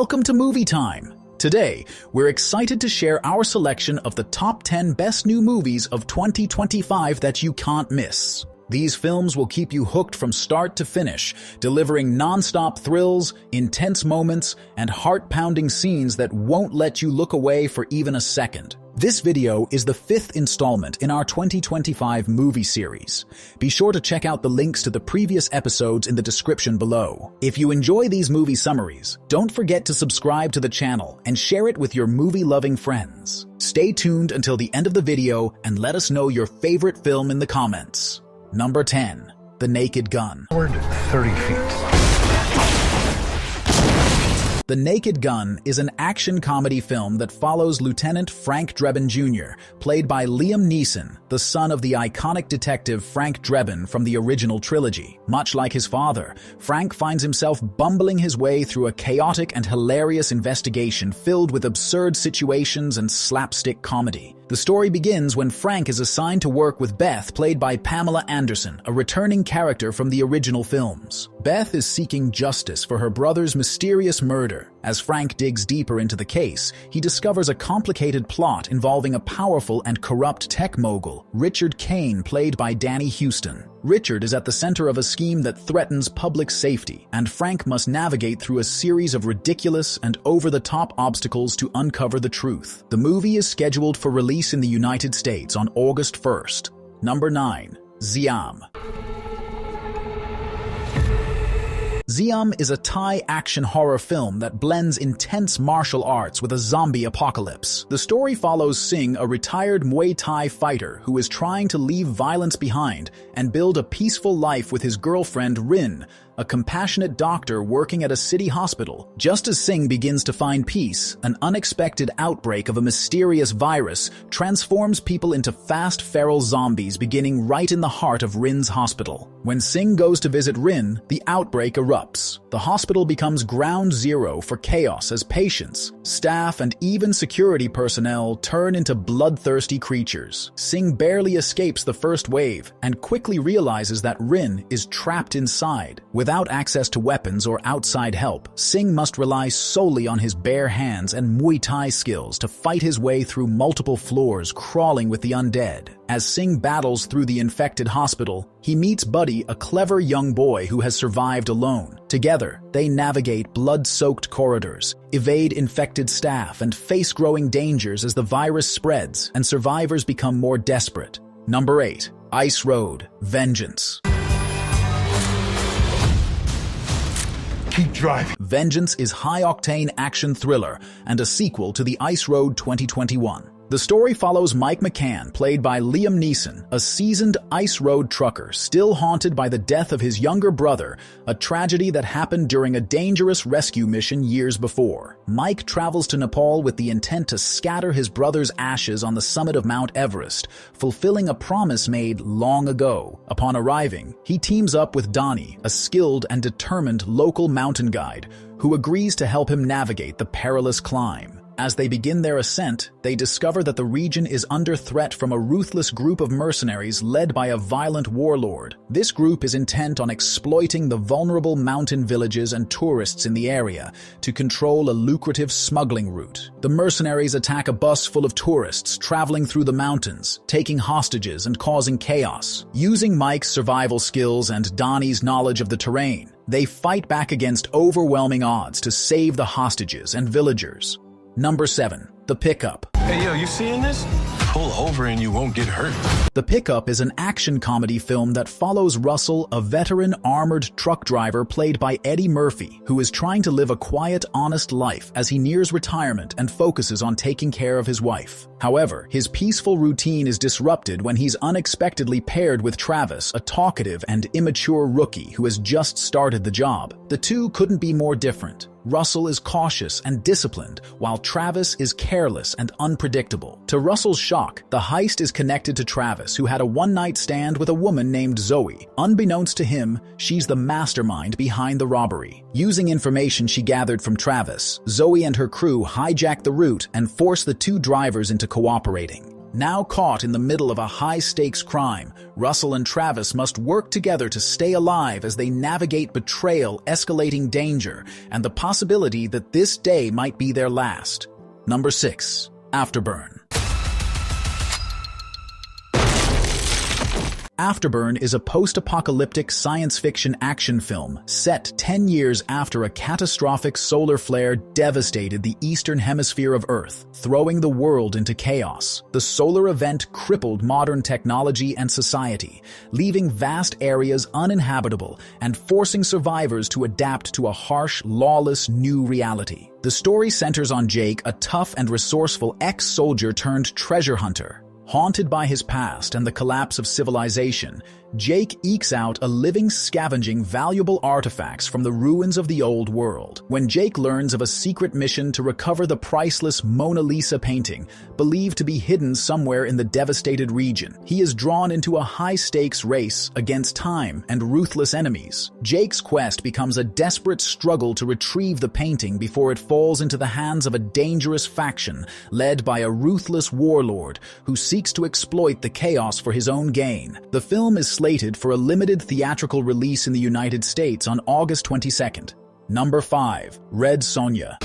Welcome to Movie Time. Today, we're excited to share our selection of the top 10 best new movies of 2025 that you can't miss. These films will keep you hooked from start to finish, delivering non-stop thrills, intense moments, and heart-pounding scenes that won't let you look away for even a second. This video is the 5th installment in our 2025 movie series. Be sure to check out the links to the previous episodes in the description below. If you enjoy these movie summaries, don't forget to subscribe to the channel and share it with your movie-loving friends. Stay tuned until the end of the video and let us know your favorite film in the comments. Number 10. The Naked Gun. 30 feet. The Naked Gun is an action comedy film that follows Lieutenant Frank Drebin Jr., played by Liam Neeson, the son of the iconic detective Frank Drebin from the original trilogy. Much like his father, Frank finds himself bumbling his way through a chaotic and hilarious investigation filled with absurd situations and slapstick comedy. The story begins when Frank is assigned to work with Beth, played by Pamela Anderson, a returning character from the original films. Beth is seeking justice for her brother's mysterious murder. As Frank digs deeper into the case, he discovers a complicated plot involving a powerful and corrupt tech mogul, Richard Kane, played by Danny Huston. Richard is at the center of a scheme that threatens public safety, and Frank must navigate through a series of ridiculous and over-the-top obstacles to uncover the truth. The movie is scheduled for release in the United States on August 1st. Number 9. Zeam. Zeam is a Thai action horror film that blends intense martial arts with a zombie apocalypse. The story follows Singh, a retired Muay Thai fighter who is trying to leave violence behind and build a peaceful life with his girlfriend Rin, a compassionate doctor working at a city hospital. Just as Singh begins to find peace, an unexpected outbreak of a mysterious virus transforms people into fast feral zombies, beginning right in the heart of Rin's hospital. When Singh goes to visit Rin, the outbreak erupts. The hospital becomes ground zero for chaos as patients, staff, and even security personnel turn into bloodthirsty creatures. Singh barely escapes the first wave and quickly realizes that Rin is trapped inside. Without access to weapons or outside help, Singh must rely solely on his bare hands and Muay Thai skills to fight his way through multiple floors, crawling with the undead. As Singh battles through the infected hospital, he meets Buddy, a clever young boy who has survived alone. Together, they navigate blood-soaked corridors, evade infected staff, and face growing dangers as the virus spreads and survivors become more desperate. Number 8. Ice Road: Vengeance. Keep driving. Vengeance is high-octane action thriller and a sequel to the Ice Road 2021. The story follows Mike McCann, played by Liam Neeson, a seasoned ice road trucker still haunted by the death of his younger brother, a tragedy that happened during a dangerous rescue mission years before. Mike travels to Nepal with the intent to scatter his brother's ashes on the summit of Mount Everest, fulfilling a promise made long ago. Upon arriving, he teams up with Donnie, a skilled and determined local mountain guide, who agrees to help him navigate the perilous climb. As they begin their ascent, they discover that the region is under threat from a ruthless group of mercenaries led by a violent warlord. This group is intent on exploiting the vulnerable mountain villages and tourists in the area to control a lucrative smuggling route. The mercenaries attack a bus full of tourists traveling through the mountains, taking hostages and causing chaos. Using Mike's survival skills and Donnie's knowledge of the terrain, they fight back against overwhelming odds to save the hostages and villagers. Number 7. The Pickup. Hey, yo, you seeing this? Pull over and you won't get hurt. The Pickup is an action comedy film that follows Russell, a veteran armored truck driver played by Eddie Murphy, who is trying to live a quiet, honest life as he nears retirement and focuses on taking care of his wife. However, his peaceful routine is disrupted when he's unexpectedly paired with Travis, a talkative and immature rookie who has just started the job. The two couldn't be more different. Russell is cautious and disciplined, while Travis is careless and unpredictable. To Russell's shock, the heist is connected to Travis, who had a one-night stand with a woman named Zoe. Unbeknownst to him, she's the mastermind behind the robbery. Using information she gathered from Travis, Zoe and her crew hijack the route and force the two drivers into cooperating. Now caught in the middle of a high-stakes crime, Russell and Travis must work together to stay alive as they navigate betrayal, escalating danger, and the possibility that this day might be their last. Number 6. Afterburn. Afterburn is a post-apocalyptic science fiction action film set 10 years after a catastrophic solar flare devastated the eastern hemisphere of Earth, throwing the world into chaos. The solar event crippled modern technology and society, leaving vast areas uninhabitable and forcing survivors to adapt to a harsh, lawless new reality. The story centers on Jake, a tough and resourceful ex-soldier turned treasure hunter. Haunted by his past and the collapse of civilization, Jake ekes out a living scavenging valuable artifacts from the ruins of the old world. When Jake learns of a secret mission to recover the priceless Mona Lisa painting, believed to be hidden somewhere in the devastated region, he is drawn into a high-stakes race against time and ruthless enemies. Jake's quest becomes a desperate struggle to retrieve the painting before it falls into the hands of a dangerous faction led by a ruthless warlord who seeks to exploit the chaos for his own gain. The film is slated for a limited theatrical release in the United States on August 22nd. Number 5. Red Sonia.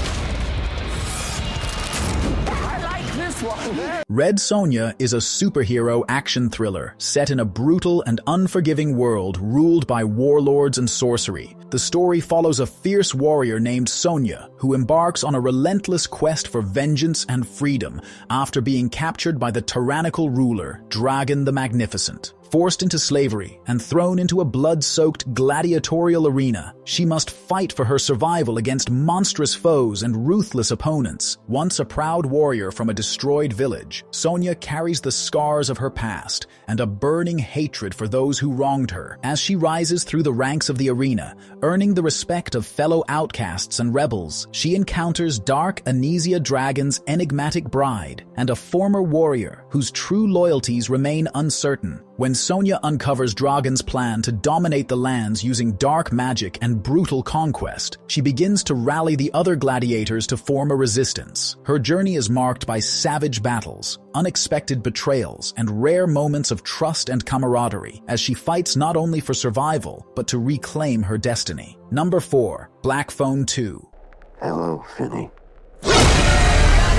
Red Sonia is a superhero action thriller set in a brutal and unforgiving world ruled by warlords and sorcery. The story follows a fierce warrior named Sonia who embarks on a relentless quest for vengeance and freedom after being captured by the tyrannical ruler, Dragon the Magnificent. Forced into slavery and thrown into a blood-soaked gladiatorial arena, she must fight for her survival against monstrous foes and ruthless opponents. Once a proud warrior from a destroyed village, Sonia carries the scars of her past and a burning hatred for those who wronged her. As she rises through the ranks of the arena, earning the respect of fellow outcasts and rebels, she encounters Dark Anesia Dragon's enigmatic bride and a former warrior whose true loyalties remain uncertain. When Sonia uncovers Dragon's plan to dominate the lands using dark magic and brutal conquest, she begins to rally the other gladiators to form a resistance. Her journey is marked by savage battles, unexpected betrayals, and rare moments of trust and camaraderie as she fights not only for survival, but to reclaim her destiny. Number 4. Black Phone 2. Hello, Finny.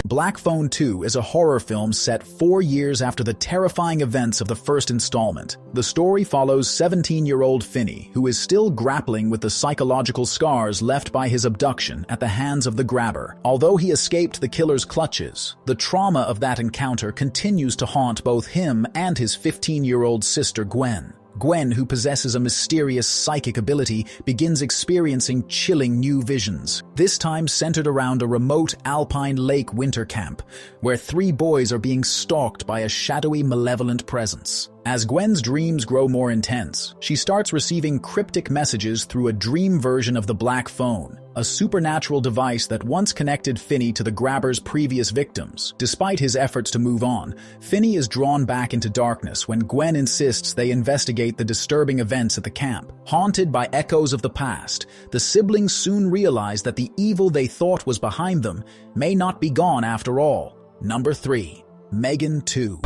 Black Phone 2 is a horror film set 4 years after the terrifying events of the first installment. The story follows 17-year-old Finney, who is still grappling with the psychological scars left by his abduction at the hands of the grabber. Although he escaped the killer's clutches, the trauma of that encounter continues to haunt both him and his 15-year-old sister Gwen. Gwen, who possesses a mysterious psychic ability, begins experiencing chilling new visions, this time centered around a remote alpine lake winter camp, where 3 boys are being stalked by a shadowy, malevolent presence. As Gwen's dreams grow more intense, she starts receiving cryptic messages through a dream version of the Black Phone, a supernatural device that once connected Finney to the grabber's previous victims. Despite his efforts to move on, Finney is drawn back into darkness when Gwen insists they investigate the disturbing events at the camp. Haunted by echoes of the past, the siblings soon realize that the evil they thought was behind them may not be gone after all. Number 3. Megan 2.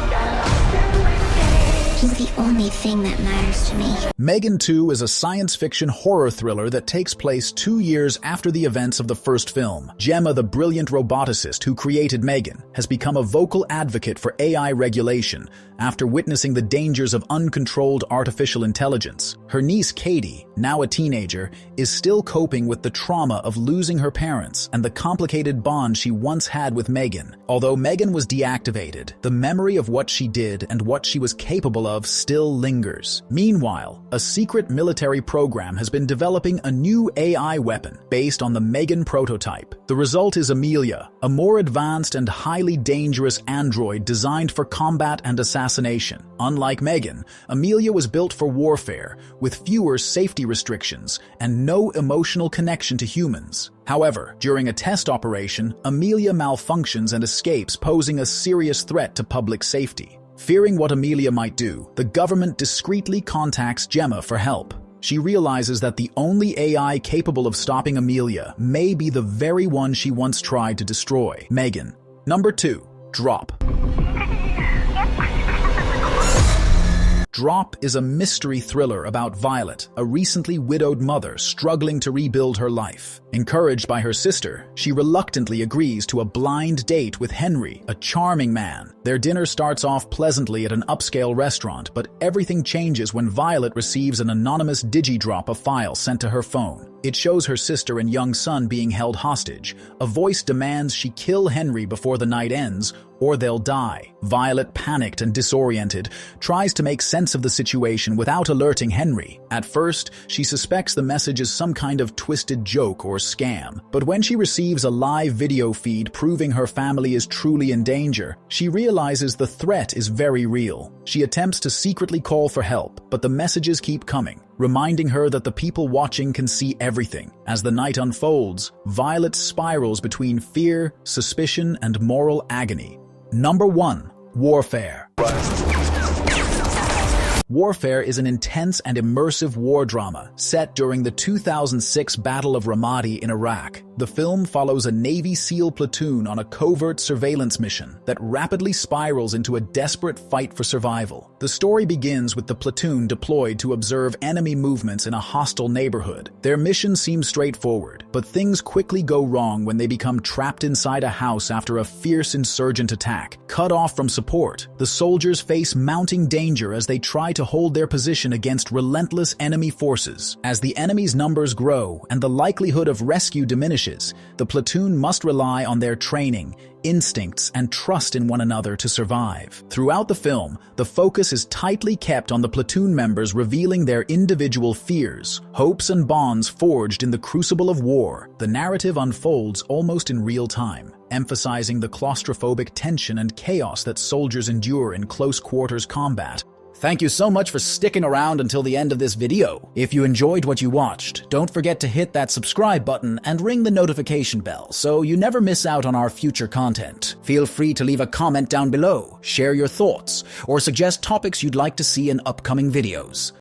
He's the only thing that matters to me. Megan 2 is a science fiction horror thriller that takes place 2 years after the events of the first film. Gemma, the brilliant roboticist who created Megan, has become a vocal advocate for AI regulation after witnessing the dangers of uncontrolled artificial intelligence. Her niece Katie, now a teenager, is still coping with the trauma of losing her parents and the complicated bond she once had with Megan. Although Megan was deactivated, the memory of what she did and what she was capable of still lingers. Meanwhile, a secret military program has been developing a new AI weapon based on the Megan prototype. The result is Amelia, a more advanced and highly dangerous android designed for combat and assassination. Unlike Megan, Amelia was built for warfare, with fewer safety restrictions and no emotional connection to humans. However, during a test operation, Amelia malfunctions and escapes, posing a serious threat to public safety. Fearing what Amelia might do, the government discreetly contacts Gemma for help. She realizes that the only AI capable of stopping Amelia may be the very one she once tried to destroy, Megan. Number 2. Drop. Drop is a mystery thriller about Violet, a recently widowed mother struggling to rebuild her life. Encouraged by her sister, she reluctantly agrees to a blind date with Henry, a charming man. Their dinner starts off pleasantly at an upscale restaurant, but everything changes when Violet receives an anonymous digi-drop of files sent to her phone. It shows her sister and young son being held hostage. A voice demands she kill Henry before the night ends, or they'll die. Violet, panicked and disoriented, tries to make sense of the situation without alerting Henry. At first, she suspects the message is some kind of twisted joke or scam. But when she receives a live video feed proving her family is truly in danger, she realizes the threat is very real. She attempts to secretly call for help, but the messages keep coming, reminding her that the people watching can see everything. As the night unfolds, Violet spirals between fear, suspicion, and moral agony. Number 1. Warfare. Warfare is an intense and immersive war drama set during the 2006 Battle of Ramadi in Iraq. The film follows a Navy SEAL platoon on a covert surveillance mission that rapidly spirals into a desperate fight for survival. The story begins with the platoon deployed to observe enemy movements in a hostile neighborhood. Their mission seems straightforward, but things quickly go wrong when they become trapped inside a house after a fierce insurgent attack. Cut off from support, the soldiers face mounting danger as they try to hold their position against relentless enemy forces. As the enemy's numbers grow and the likelihood of rescue diminishes, the platoon must rely on their training, instincts, and trust in one another to survive. Throughout the film, the focus is tightly kept on the platoon members revealing their individual fears, hopes, and bonds forged in the crucible of war. The narrative unfolds almost in real time, emphasizing the claustrophobic tension and chaos that soldiers endure in close-quarters combat. Thank you so much for sticking around until the end of this video. If you enjoyed what you watched, don't forget to hit that subscribe button and ring the notification bell so you never miss out on our future content. Feel free to leave a comment down below, share your thoughts, or suggest topics you'd like to see in upcoming videos.